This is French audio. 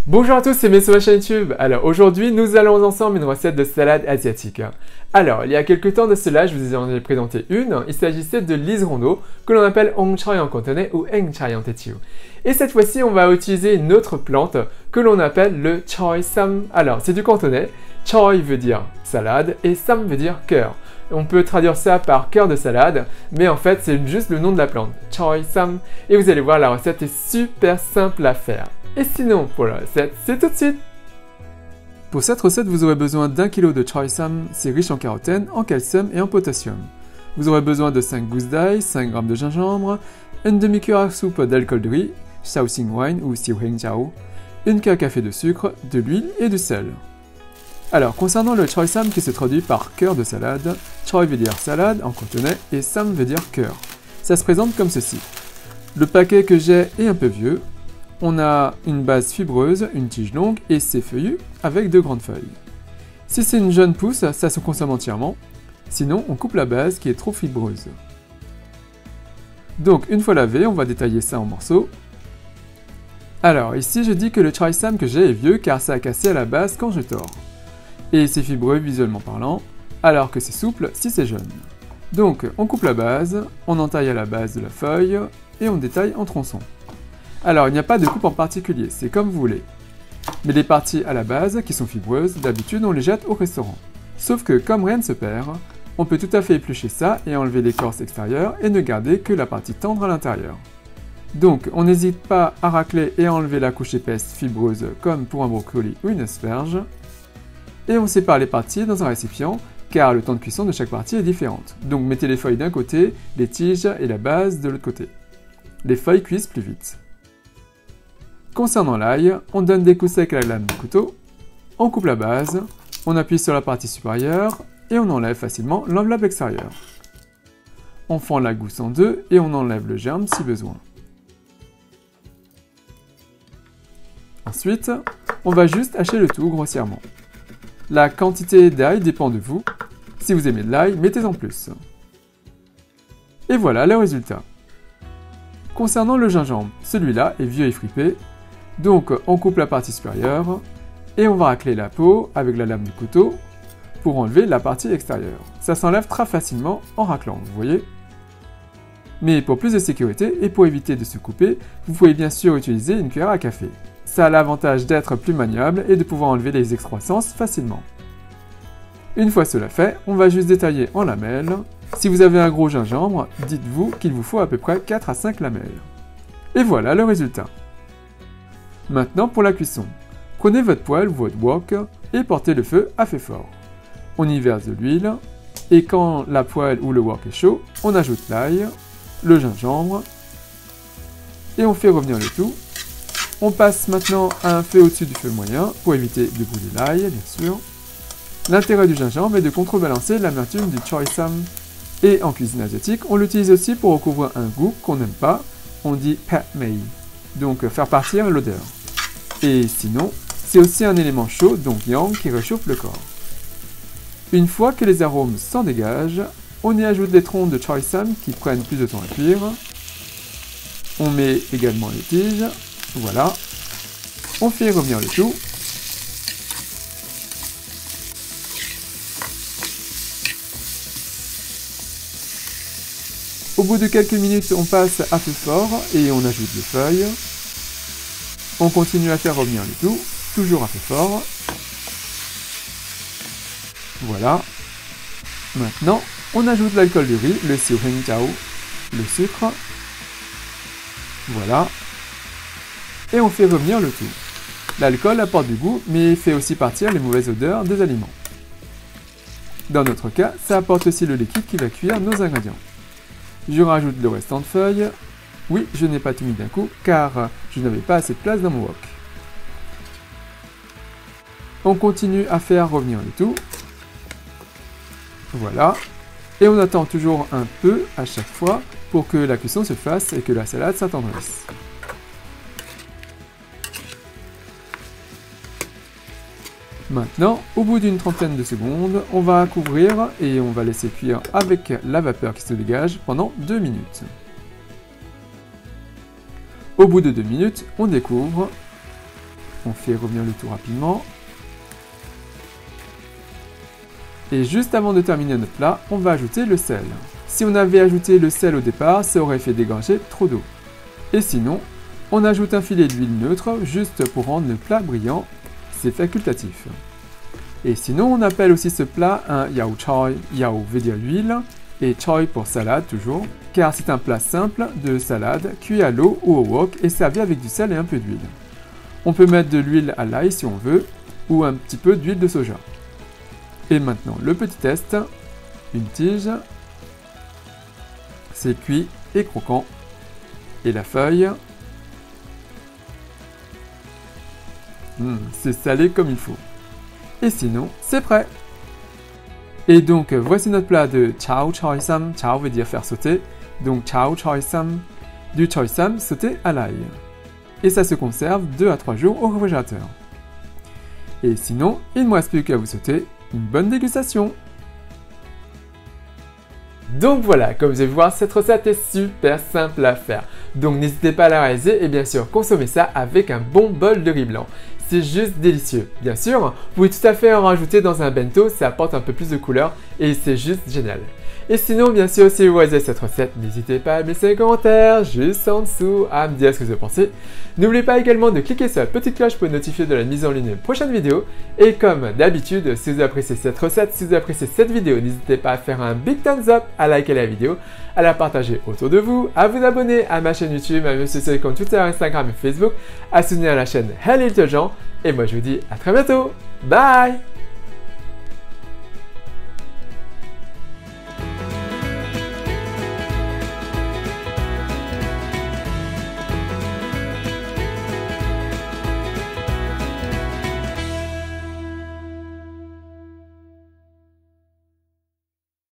Bonjour à tous, c'est Mets sur ma chaîne YouTube. Alors aujourd'hui, nous allons ensemble une recette de salade asiatique. Alors, il y a quelques temps de cela, je vous en ai présenté une. Il s'agissait de liserondo, que l'on appelle ong choi en cantonais ou eng chai en tétiou. Et cette fois-ci, on va utiliser une autre plante que l'on appelle le choi sam. Alors, c'est du cantonais. Choi veut dire salade et sam veut dire cœur. On peut traduire ça par cœur de salade, mais en fait, c'est juste le nom de la plante. Choi sam. Et vous allez voir, la recette est super simple à faire. Et sinon, pour la recette, c'est tout de suite. Pour cette recette, vous aurez besoin d'1 kg de choi sam, c'est riche en carotène, en calcium et en potassium. Vous aurez besoin de 5 gousses d'ail, 5 g de gingembre, une demi-cuillère à soupe d'alcool de riz, shaoxing wine ou xiuheng jiao, une cuillère à café de sucre, de l'huile et du sel. Alors, concernant le choi sam qui se traduit par cœur de salade, choi veut dire salade en cantonais et sam veut dire cœur. Ça se présente comme ceci. Le paquet que j'ai est un peu vieux. On a une base fibreuse, une tige longue et c'est feuillu avec 2 grandes feuilles. Si c'est une jeune pousse, ça se consomme entièrement. Sinon, on coupe la base qui est trop fibreuse. Donc, une fois lavé, on va détailler ça en morceaux. Alors, ici, je dis que le choi sam que j'ai est vieux car ça a cassé à la base quand je tords. Et c'est fibreux visuellement parlant, alors que c'est souple si c'est jeune. Donc, on coupe la base, on entaille à la base de la feuille et on détaille en tronçons. Alors, il n'y a pas de coupe en particulier, c'est comme vous voulez. Mais les parties à la base, qui sont fibreuses, d'habitude on les jette au restaurant. Sauf que, comme rien ne se perd, on peut tout à fait éplucher ça et enlever l'écorce extérieure et ne garder que la partie tendre à l'intérieur. Donc, on n'hésite pas à racler et à enlever la couche épaisse fibreuse comme pour un brocoli ou une asperge. Et on sépare les parties dans un récipient, car le temps de cuisson de chaque partie est différent. Donc mettez les feuilles d'un côté, les tiges et la base de l'autre côté. Les feuilles cuisent plus vite. Concernant l'ail, on donne des coups secs à la lame du couteau, on coupe la base, on appuie sur la partie supérieure et on enlève facilement l'enveloppe extérieure. On fend la gousse en deux et on enlève le germe si besoin. Ensuite, on va juste hacher le tout grossièrement. La quantité d'ail dépend de vous. Si vous aimez de l'ail, mettez-en plus. Et voilà le résultat. Concernant le gingembre, celui-là est vieux et fripé. Donc on coupe la partie supérieure et on va racler la peau avec la lame du couteau pour enlever la partie extérieure. Ça s'enlève très facilement en raclant, vous voyez. Mais pour plus de sécurité et pour éviter de se couper, vous pouvez bien sûr utiliser une cuillère à café. Ça a l'avantage d'être plus maniable et de pouvoir enlever les excroissances facilement. Une fois cela fait, on va juste détailler en lamelles. Si vous avez un gros gingembre, dites-vous qu'il vous faut à peu près 4 à 5 lamelles. Et voilà le résultat. Maintenant pour la cuisson. Prenez votre poêle ou votre wok et portez le feu à feu fort. On y verse de l'huile et quand la poêle ou le wok est chaud, on ajoute l'ail, le gingembre et on fait revenir le tout. On passe maintenant à un feu au-dessus du feu moyen pour éviter de brûler l'ail, bien sûr. L'intérêt du gingembre est de contrebalancer l'amertume du choi sam. Et en cuisine asiatique, on l'utilise aussi pour recouvrir un goût qu'on n'aime pas, on dit pat mei, donc faire partir l'odeur. Et sinon, c'est aussi un élément chaud, donc yang, qui réchauffe le corps. Une fois que les arômes s'en dégagent, on y ajoute les troncs de choi sam qui prennent plus de temps à cuire. On met également les tiges, voilà. On fait revenir le tout. Au bout de quelques minutes, on passe à feu fort et on ajoute les feuilles. On continue à faire revenir le tout, toujours à feu fort. Voilà. Maintenant, on ajoute l'alcool de riz, le xiuheng jiao, le sucre. Voilà. Et on fait revenir le tout. L'alcool apporte du goût, mais fait aussi partir les mauvaises odeurs des aliments. Dans notre cas, ça apporte aussi le liquide qui va cuire nos ingrédients. Je rajoute le restant de feuilles. Oui, je n'ai pas tout mis d'un coup, car je n'avais pas assez de place dans mon wok. On continue à faire revenir le tout. Voilà. Et on attend toujours un peu à chaque fois pour que la cuisson se fasse et que la salade s'attendrisse. Maintenant, au bout d'une trentaine de secondes, on va couvrir et on va laisser cuire avec la vapeur qui se dégage pendant 2 minutes. Au bout de 2 minutes, on découvre, On fait revenir le tout rapidement. Et juste avant de terminer notre plat, on va ajouter le sel. Si on avait ajouté le sel au départ, ça aurait fait dégorger trop d'eau. Et sinon, on ajoute un filet d'huile neutre juste pour rendre le plat brillant. C'est facultatif. Et sinon, on appelle aussi ce plat un yao choy. Yao veut dire huile et choy pour salade toujours, car c'est un plat simple de salade cuit à l'eau ou au wok et servi avec du sel et un peu d'huile. On peut mettre de l'huile à l'ail si on veut, ou un petit peu d'huile de soja. Et maintenant, le petit test. Une tige. C'est cuit et croquant. Et la feuille. C'est salé comme il faut. Et sinon, c'est prêt. Et donc, voici notre plat de chao choy sam. Chao veut dire faire sauter. Donc, chao choy sam. Du choy sam sauté à l'ail. Et ça se conserve 2 à 3 jours au réfrigérateur. Et sinon, il ne me reste plus qu'à vous souhaiter une bonne dégustation. Donc voilà, comme vous avez pu voir, cette recette est super simple à faire. Donc n'hésitez pas à la réaliser et bien sûr consommez ça avec un bon bol de riz blanc. C'est juste délicieux. Bien sûr, vous pouvez tout à fait en rajouter dans un bento, ça apporte un peu plus de couleur et c'est juste génial. Et sinon, bien sûr, si vous aimez cette recette, n'hésitez pas à me laisser un commentaire juste en dessous à me dire ce que vous en pensez. N'oubliez pas également de cliquer sur la petite cloche pour être notifié de la mise en ligne d'une prochaine vidéo. Et comme d'habitude, si vous appréciez cette recette, si vous appréciez cette vidéo, n'hésitez pas à faire un big thumbs up, à liker la vidéo, à la partager autour de vous, à vous abonner à ma chaîne YouTube, à me suivre sur les comptes Twitter, Instagram et Facebook, à soutenir la chaîne Hey Little Jean. Et moi je vous dis à très bientôt. Bye!